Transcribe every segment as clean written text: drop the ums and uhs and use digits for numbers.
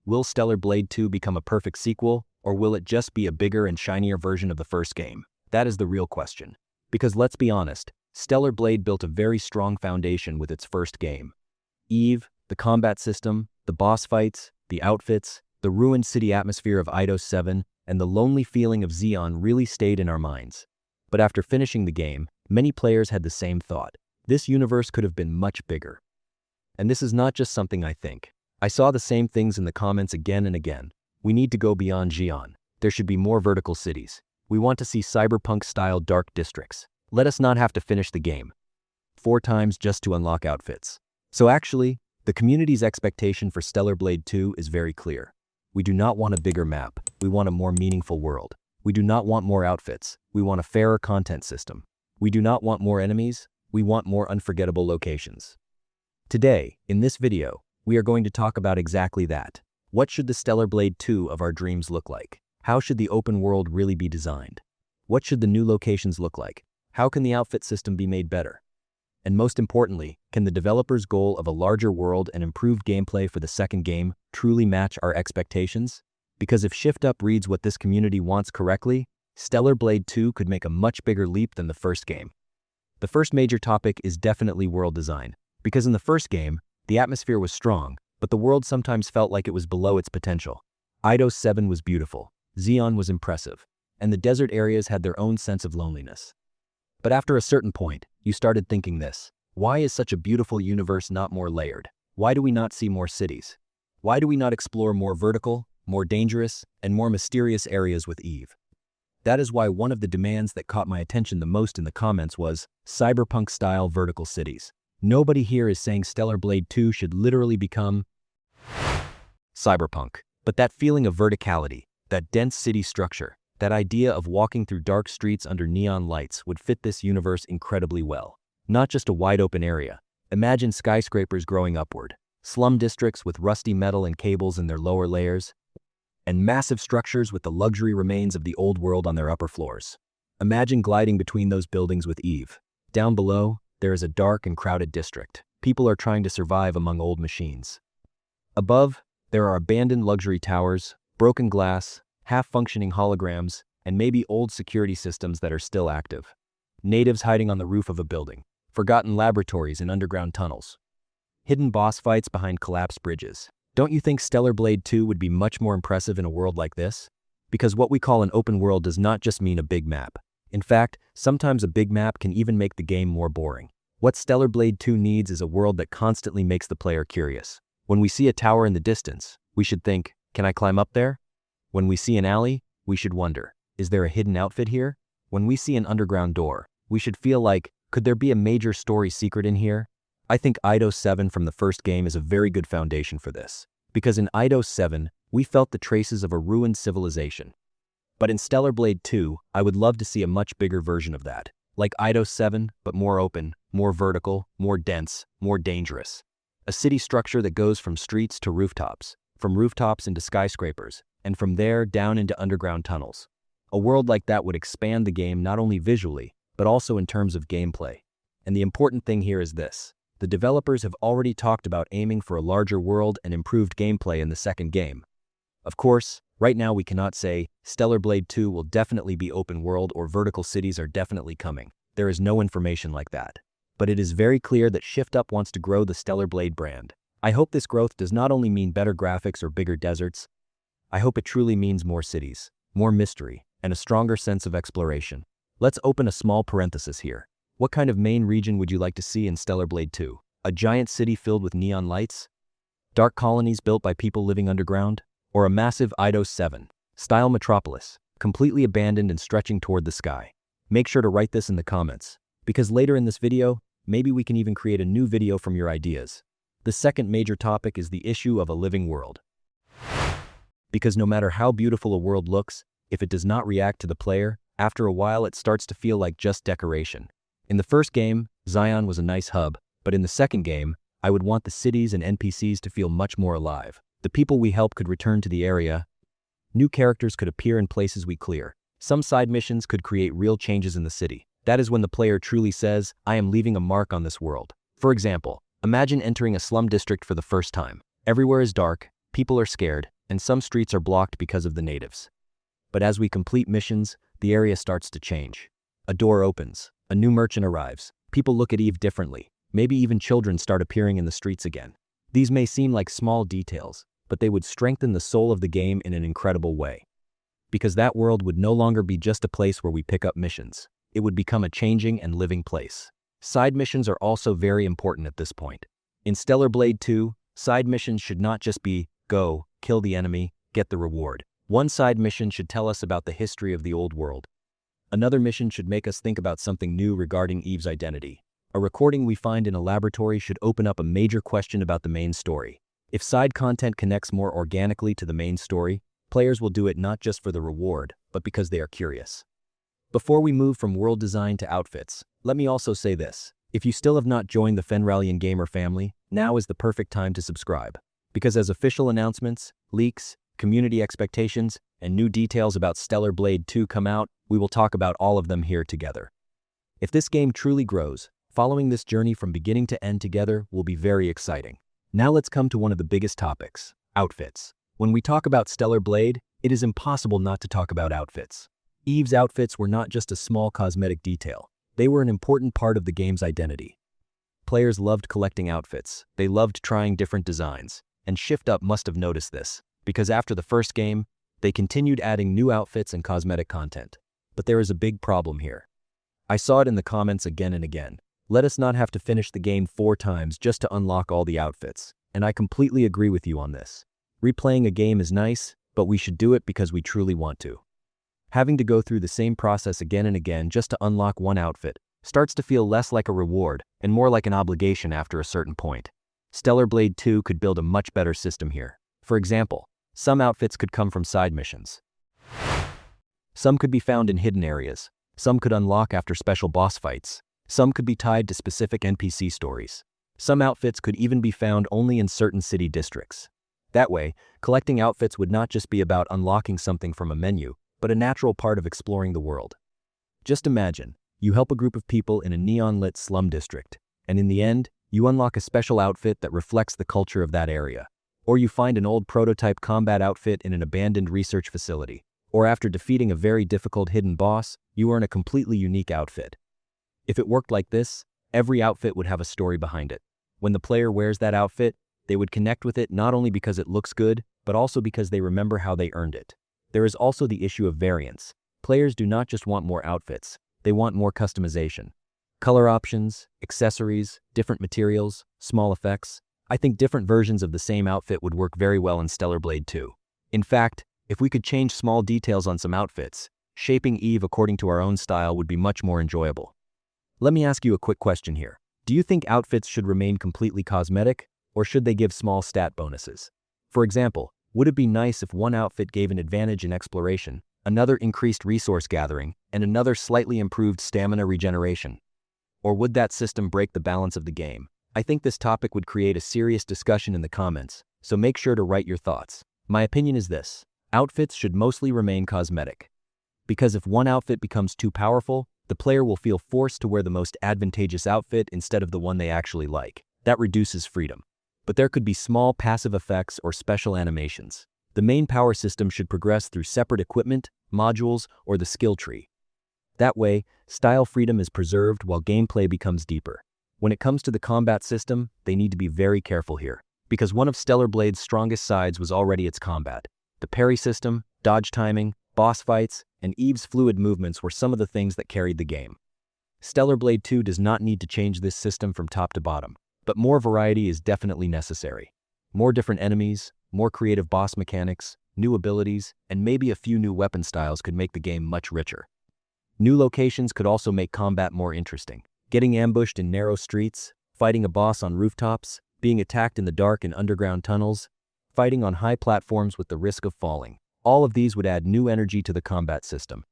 Will Stellar Blade 2 become a perfect sequel, or will it just be a bigger and shinier version of the first game? That is the real question. Because let's be honest, Stellar Blade built a very strong foundation with its first game. Eve, the combat system, the boss fights, the outfits, the ruined city atmosphere of Eidos 7, and the lonely feeling of Xion really stayed in our minds. But after finishing the game, many players had the same thought. This universe could have been much bigger. And this is not just something I think. I saw the same things in the comments again and again. We need to go beyond Xion. There should be more vertical cities. We want to see cyberpunk-style dark districts. Let us not have to finish the game 4 times just to unlock outfits. So actually, the community's expectation for Stellar Blade 2 is very clear. We do not want a bigger map. We want a more meaningful world. We do not want more outfits. We want a fairer content system. We do not want more enemies. We want more unforgettable locations. Today, in this video, we are going to talk about exactly that. What should the Stellar Blade 2 of our dreams look like? How should the open world really be designed? What should the new locations look like? How can the outfit system be made better? And most importantly, can the developers' goal of a larger world and improved gameplay for the second game truly match our expectations? Because if Shift Up reads what this community wants correctly, Stellar Blade 2 could make a much bigger leap than the first game. The first major topic is definitely world design. Because in the first game, the atmosphere was strong, but the world sometimes felt like it was below its potential. Eidos 7 was beautiful, Xion was impressive, and the desert areas had their own sense of loneliness. But after a certain point, you started thinking this: why is such a beautiful universe not more layered? Why do we not see more cities? Why do we not explore more vertical, more dangerous, and more mysterious areas with Eve? That is why one of the demands that caught my attention the most in the comments was cyberpunk-style vertical cities. Nobody here is saying Stellar Blade 2 should literally become cyberpunk. But that feeling of verticality, that dense city structure, that idea of walking through dark streets under neon lights would fit this universe incredibly well. Not just a wide-open area. Imagine skyscrapers growing upward, slum districts with rusty metal and cables in their lower layers, and massive structures with the luxury remains of the old world on their upper floors. Imagine gliding between those buildings with Eve. Down below, there is a dark and crowded district. People are trying to survive among old machines. Above, there are abandoned luxury towers, broken glass, half-functioning holograms, and maybe old security systems that are still active. Natives hiding on the roof of a building. Forgotten laboratories in underground tunnels. Hidden boss fights behind collapsed bridges. Don't you think Stellar Blade 2 would be much more impressive in a world like this? Because what we call an open world does not just mean a big map. In fact, sometimes a big map can even make the game more boring. What Stellar Blade 2 needs is a world that constantly makes the player curious. When we see a tower in the distance, we should think, can I climb up there? When we see an alley, we should wonder, is there a hidden outfit here? When we see an underground door, we should feel like, could there be a major story secret in here? I think Eidos 7 from the first game is a very good foundation for this. Because in Eidos 7, we felt the traces of a ruined civilization. But in Stellar Blade 2, I would love to see a much bigger version of that. Like Eidos 7, but more open, more vertical, more dense, more dangerous. A city structure that goes from streets to rooftops, from rooftops into skyscrapers, and from there down into underground tunnels. A world like that would expand the game not only visually, but also in terms of gameplay. And the important thing here is this: the developers have already talked about aiming for a larger world and improved gameplay in the second game. Of course, right now we cannot say Stellar Blade 2 will definitely be open world or vertical cities are definitely coming. There is no information like that. But it is very clear that Shift Up wants to grow the Stellar Blade brand. I hope this growth does not only mean better graphics or bigger deserts. I hope it truly means more cities, more mystery, and a stronger sense of exploration. Let's open a small parenthesis here. What kind of main region would you like to see in Stellar Blade 2? A giant city filled with neon lights? Dark colonies built by people living underground? Or a massive Eidos 7 style metropolis, completely abandoned and stretching toward the sky? Make sure to write this in the comments, because later in this video, maybe we can even create a new video from your ideas. The second major topic is the issue of a living world. Because no matter how beautiful a world looks, if it does not react to the player, after a while it starts to feel like just decoration. In the first game, Xion was a nice hub, but in the second game, I would want the cities and NPCs to feel much more alive. The people we help could return to the area. New characters could appear in places we clear. Some side missions could create real changes in the city. That is when the player truly says, I am leaving a mark on this world. For example, imagine entering a slum district for the first time. Everywhere is dark, People are scared, and some streets are blocked because of the natives. But as we complete missions, the area starts to change. A door opens, a new merchant arrives, people look at Eve differently, maybe even children start appearing in the streets again. These may seem like small details, but they would strengthen the soul of the game in an incredible way. Because that world would no longer be just a place where we pick up missions. It would become a changing and living place. Side missions are also very important at this point. In Stellar Blade 2, side missions should not just be, go, kill the enemy, get the reward. One side mission should tell us about the history of the old world. Another mission should make us think about something new regarding Eve's identity. A recording we find in a laboratory should open up a major question about the main story. If side content connects more organically to the main story, players will do it not just for the reward, but because they are curious. Before we move from world design to outfits, let me also say this. If you still have not joined the Fenralion gamer family, now is the perfect time to subscribe. Because as official announcements, leaks, community expectations, and new details about Stellar Blade 2 come out, we will talk about all of them here together. If this game truly grows, following this journey from beginning to end together will be very exciting. Now let's come to one of the biggest topics, outfits. When we talk about Stellar Blade, it is impossible not to talk about outfits. Eve's outfits were not just a small cosmetic detail. They were an important part of the game's identity. Players loved collecting outfits. They loved trying different designs. And Shift Up must have noticed this, because after the first game, they continued adding new outfits and cosmetic content. But there is a big problem here. I saw it in the comments again and again. Let us not have to finish the game 4 times just to unlock all the outfits. And I completely agree with you on this. Replaying a game is nice, but we should do it because we truly want to. Having to go through the same process again and again just to unlock one outfit starts to feel less like a reward and more like an obligation after a certain point. Stellar Blade 2 could build a much better system here. For example, some outfits could come from side missions. Some could be found in hidden areas. Some could unlock after special boss fights. Some could be tied to specific NPC stories. Some outfits could even be found only in certain city districts. That way, collecting outfits would not just be about unlocking something from a menu, but a natural part of exploring the world. Just imagine, you help a group of people in a neon-lit slum district, and in the end, you unlock a special outfit that reflects the culture of that area. Or you find an old prototype combat outfit in an abandoned research facility. Or after defeating a very difficult hidden boss, you earn a completely unique outfit. If it worked like this, every outfit would have a story behind it. When the player wears that outfit, they would connect with it not only because it looks good, but also because they remember how they earned it. There is also the issue of variance. Players do not just want more outfits, they want more customization. Color options, accessories, different materials, small effects. I think different versions of the same outfit would work very well in Stellar Blade 2. In fact, if we could change small details on some outfits, shaping Eve according to our own style would be much more enjoyable. Let me ask you a quick question here. Do you think outfits should remain completely cosmetic, or should they give small stat bonuses? For example, would it be nice if one outfit gave an advantage in exploration, another increased resource gathering, and another slightly improved stamina regeneration? Or would that system break the balance of the game? I think this topic would create a serious discussion in the comments, so make sure to write your thoughts. My opinion is this: outfits should mostly remain cosmetic. Because if one outfit becomes too powerful, the player will feel forced to wear the most advantageous outfit instead of the one they actually like. That reduces freedom. But there could be small passive effects or special animations. The main power system should progress through separate equipment, modules, or the skill tree. That way, style freedom is preserved while gameplay becomes deeper. When it comes to the combat system, they need to be very careful here, because one of Stellar Blade's strongest sides was already its combat. The parry system, dodge timing, boss fights, and Eve's fluid movements were some of the things that carried the game. Stellar Blade 2 does not need to change this system from top to bottom, but more variety is definitely necessary. More different enemies, more creative boss mechanics, new abilities, and maybe a few new weapon styles could make the game much richer. New locations could also make combat more interesting. Getting ambushed in narrow streets, fighting a boss on rooftops, being attacked in the dark and underground tunnels, fighting on high platforms with the risk of falling. All of these would add new energy to the combat system.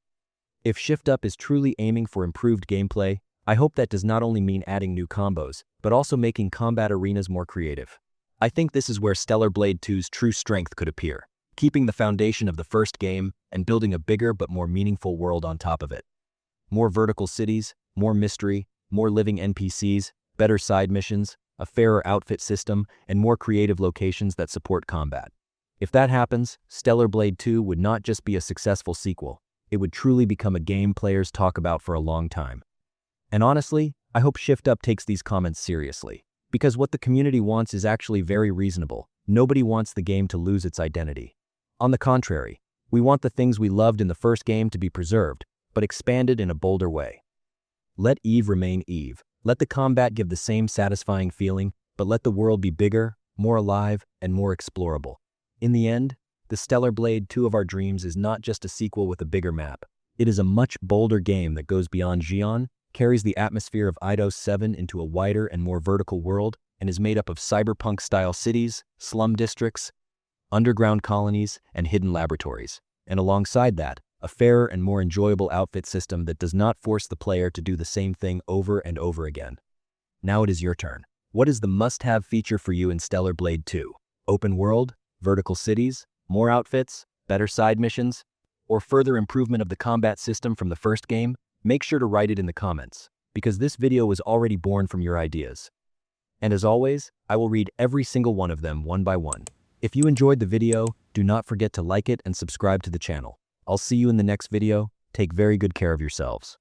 If Shift Up is truly aiming for improved gameplay, I hope that does not only mean adding new combos, but also making combat arenas more creative. I think this is where Stellar Blade 2's true strength could appear, keeping the foundation of the first game and building a bigger but more meaningful world on top of it. More vertical cities, more mystery, more living NPCs, better side missions, a fairer outfit system, and more creative locations that support combat. If that happens, Stellar Blade 2 would not just be a successful sequel, it would truly become a game players talk about for a long time. And honestly, I hope Shift Up takes these comments seriously, because what the community wants is actually very reasonable. Nobody wants the game to lose its identity. On the contrary, we want the things we loved in the first game to be preserved, but expanded in a bolder way. Let Eve remain Eve. Let the combat give the same satisfying feeling, but let the world be bigger, more alive, and more explorable. In the end, the Stellar Blade 2 of our dreams is not just a sequel with a bigger map. It is a much bolder game that goes beyond Xion, carries the atmosphere of Eidos 7 into a wider and more vertical world, and is made up of cyberpunk-style cities, slum districts, underground colonies, and hidden laboratories. And alongside that, a fairer and more enjoyable outfit system that does not force the player to do the same thing over and over again. Now it is your turn. What is the must-have feature for you in Stellar Blade 2? Open world? Vertical cities? More outfits? Better side missions? Or further improvement of the combat system from the first game? Make sure to write it in the comments, because this video was already born from your ideas. And as always, I will read every single one of them one by one. If you enjoyed the video, do not forget to like it and subscribe to the channel. I'll see you in the next video. Take very good care of yourselves.